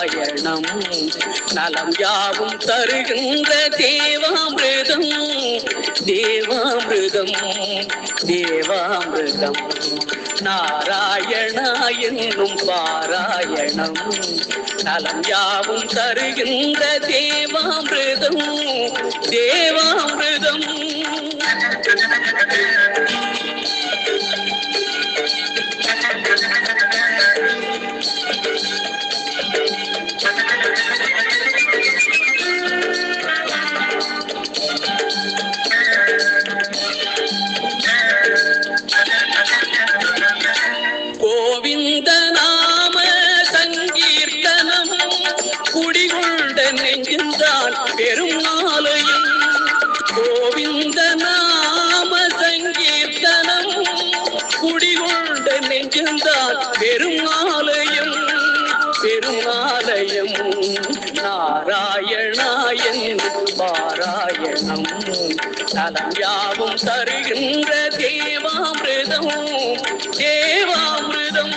பாராயணம் நலம் யாவும் தருகின்ற தேவாமிர்தம் தேவாமிர்தம் தேவாமிர்தம் நாராயணா என்னும் பாராயணம் நலம் யாவும் தருகின்ற தேவாமிர்தம் தேவாமிர்தம் கோவிந்த நாம சங்கீர்த்தனம் குடிகொண்ட நெஞ்சின்றான் பெரும் ஆலயம் கோவிந்த நாம சங்கீர்த்தனம் குடிகொண்ட நெஞ்சின்றான் பெரும் ஆலயம் பெருமாலயம் நாராயணா என்னும் பாராயணம் நலம் யாவும் தருகின்ற தேவாமிர்தம் தேவாமிர்தம்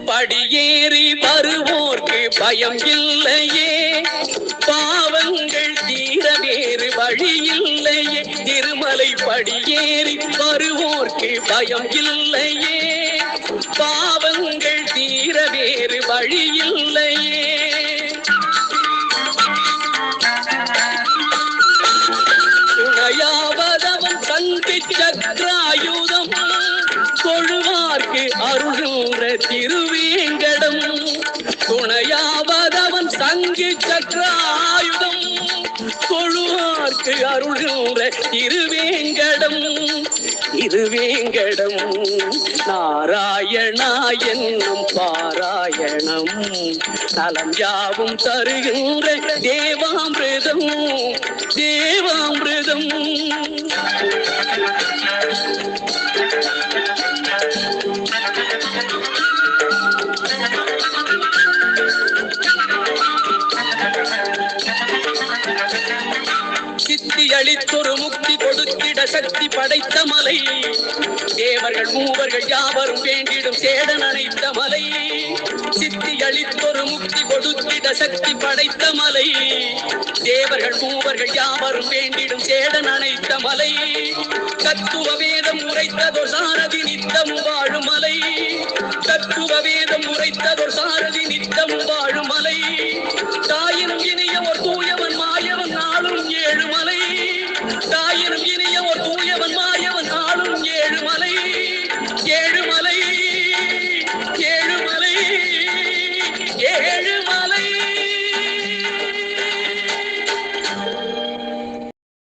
படியேறி வருவோர்க்கு பயம் இல்லையே பாவங்கள் தீர வேறு வழி இல்லையே திருமலை படியேறி வருவோர்க்கு பயம் இல்லையே பாவங்கள் தீர வேறு வழி இல்லையே துணையாவதவன் சங்கு சக்ராயுதம் தொழுவார்க்கு அருள்கின்ற திருவேங்கடம் துணையாவதவன் சங்கு சக்ராயுதம் தொழுவார்க்கு அருள்கின்ற திருவேங்கடம் திருவேங்கடம் நாராயணா என்னும் பாராயணம் நலம் யாவும் தருகின்ற தேவாமிர்தம் தேவாமிர்தம் சித்தி அளித்தொரு முக்தி கொடுத்திட சக்தி படைத்த மலை தேவர்கள் மூவர்கள் யாவரும் வேண்டிடும் சேடன் அணைத்த மலை சித்தி அளித்தொரு முக்தி கொடுத்திட சக்தி படைத்த மலை தேவர்கள் மூவர்கள் யாவரும் வேண்டிடும் சேடன் அணைத்த மலை தத்துவ வேதம் உரைத்ததோர் சாரதி நித்தம் வாழும் மலை தத்துவ வேதம் உரைத்ததோர் சாரதி நித்தம் வாழும் மலை தாயினும் இனிய ஒரு தூயவன் மாயவன் நாளும் ஏழு மலை தாயினும் இனிய ஒரு தூயவன் மாயவன் நாளும் ஏழு மலை